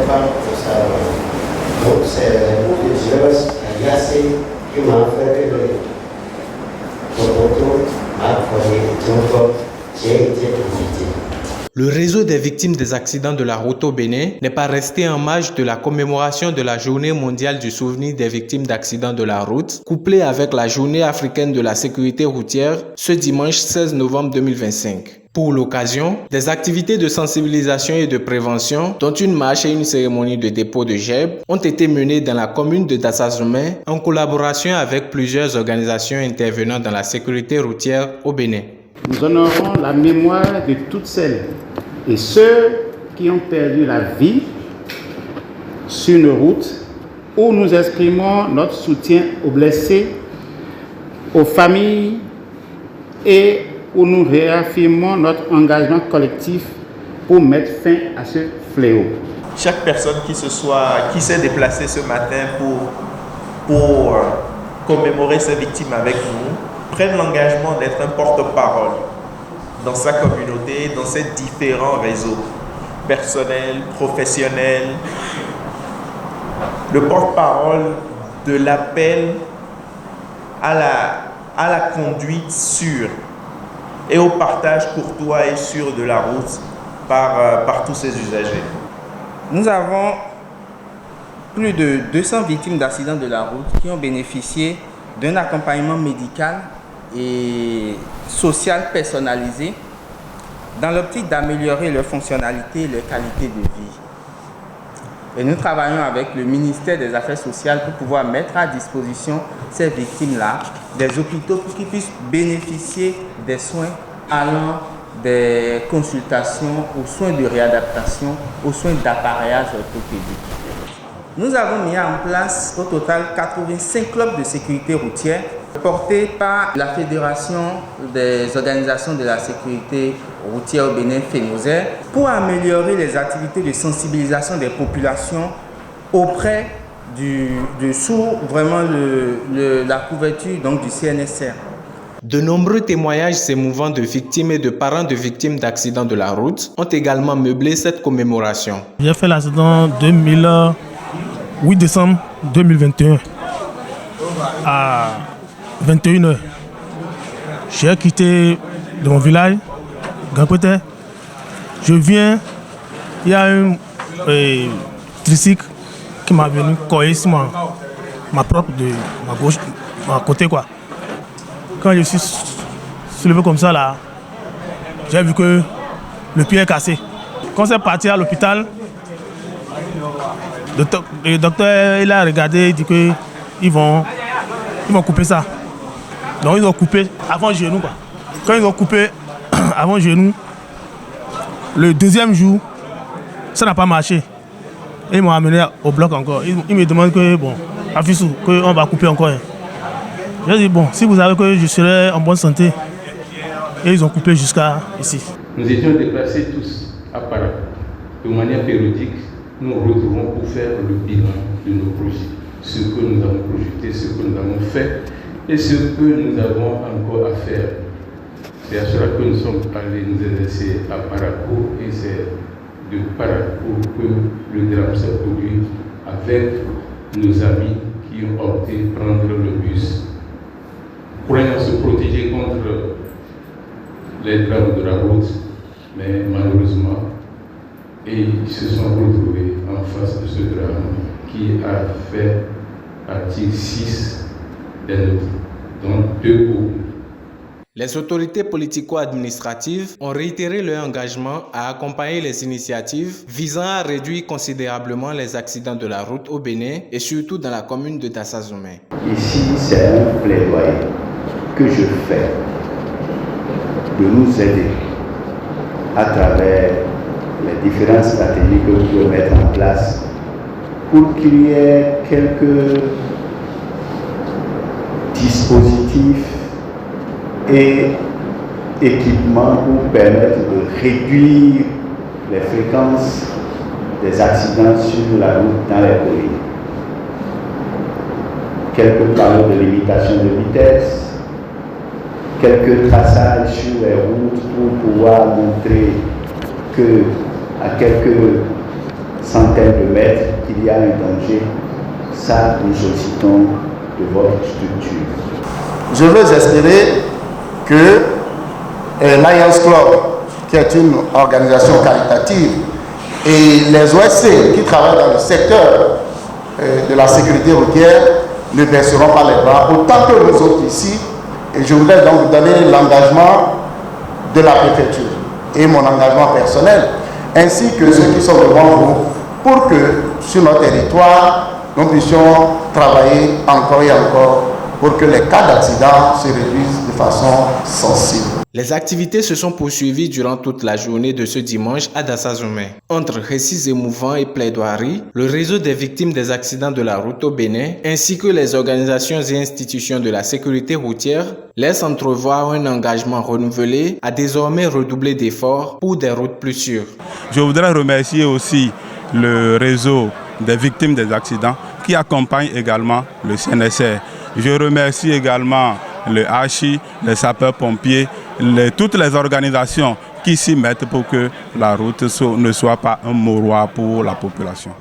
femmes pour ça. Donc c'est plusieurs agacés qui m'ont fait que photo m'a formé, donc j'ai été invité. Le réseau des victimes des accidents de la route au Bénin n'est pas resté en marge de la commémoration de la Journée mondiale du souvenir des victimes d'accidents de la route, couplée avec la Journée africaine de la sécurité routière ce dimanche 16 novembre 2025. Pour l'occasion, des activités de sensibilisation et de prévention, dont une marche et une cérémonie de dépôt de gerbes, ont été menées dans la commune de Dassazoumé en collaboration avec plusieurs organisations intervenant dans la sécurité routière au Bénin. Nous honorons la mémoire de toutes celles et ceux qui ont perdu la vie sur nos routes, où nous exprimons notre soutien aux blessés, aux familles et où nous réaffirmons notre engagement collectif pour mettre fin à ce fléau. Chaque personne qui s'est déplacée ce matin pour commémorer ses victimes avec nous, prenne l'engagement d'être un porte-parole dans sa communauté, dans ses différents réseaux personnels, professionnels. Le porte-parole de l'appel à la conduite sûre et au partage courtois et sûr de la route par tous ses usagers. Nous avons plus de 200 victimes d'accidents de la route qui ont bénéficié d'un accompagnement médical et social personnalisé dans l'optique d'améliorer leur fonctionnalité et leur qualité de vie. Et nous travaillons avec le ministère des Affaires sociales pour pouvoir mettre à disposition ces victimes-là des hôpitaux pour qu'ils puissent bénéficier des soins allant des consultations aux soins de réadaptation, aux soins d'appareillage orthopédique. Nous avons mis en place au total 85 clubs de sécurité routière portés par la Fédération des organisations de la sécurité routière au Bénin, FENOSER, pour améliorer les activités de sensibilisation des populations auprès sous vraiment la couverture donc, du CNSR. De nombreux témoignages émouvants de victimes et de parents de victimes d'accidents de la route ont également meublé cette commémoration. J'ai fait l'accident 8 décembre 2021 à 21h. J'ai quitté de mon village, Grand-Côté. Je viens, il y a un tricycle qui m'a venu coller sur ma propre de ma gauche, à côté quoi. Quand je suis soulevé comme ça là, j'ai vu que le pied est cassé. Quand c'est parti à l'hôpital, le docteur il a regardé, il dit qu'ils vont couper ça. Donc ils ont coupé avant le genou quoi. Quand ils ont coupé avant le genou, le deuxième jour, ça n'a pas marché. Et ils m'ont amené au bloc encore. Ils me demandent que bon, Afissou, qu'on va couper encore. J'ai dit bon, si vous savez que je serai en bonne santé. Et ils ont coupé jusqu'à ici. Nous étions déplacés tous à Paris. De manière périodique, nous nous retrouvons pour faire le bilan de nos projets. Ce que nous avons projeté, ce que nous avons fait et ce que nous avons encore à faire. C'est à cela que nous sommes allés nous exercer à Parakou et c'est de Parakou que le drame s'est produit avec nos amis qui ont opté prendre le bus. Croyant se protéger contre les drames de la route, mais malheureusement, ils se sont retrouvés en face de ce drame qui a fait partie 6 des nôtres, dont 2 coups. Les autorités politico-administratives ont réitéré leur engagement à accompagner les initiatives visant à réduire considérablement les accidents de la route au Bénin et surtout dans la commune de Dassazoumé. Ici, c'est un plaidoyer que je fais de nous aider à travers les différentes stratégies que nous pouvons mettre en place pour qu'il y ait quelques dispositifs et équipements pour permettre de réduire les fréquences des accidents sur la route dans les collines. Quelques panneaux de limitation de vitesse, quelques traçages sur les routes pour pouvoir montrer que à quelques centaines de mètres qu'il y a un danger, ça nous sollicitons de votre structure. Je veux espérer que Lions Club, qui est une organisation caritative, et les OSC qui travaillent dans le secteur de la sécurité routière ne baisseront pas les bras, autant que nous autres ici. Et je voudrais donc vous donner l'engagement de la préfecture et mon engagement personnel, ainsi que ceux qui sont devant vous, pour que sur notre territoire, nous puissions travailler encore et encore pour que les cas d'accident se réduisent de façon sensible. Les activités se sont poursuivies durant toute la journée de ce dimanche à Dassazoume. Entre récits émouvants et plaidoiries, le réseau des victimes des accidents de la route au Bénin, ainsi que les organisations et institutions de la sécurité routière, laissent entrevoir un engagement renouvelé à désormais redoubler d'efforts pour des routes plus sûres. Je voudrais remercier aussi le réseau des victimes des accidents qui accompagne également le CNSR. Je remercie également le HI, les sapeurs-pompiers, toutes les organisations qui s'y mettent pour que la route ne soit pas un mouroir pour la population.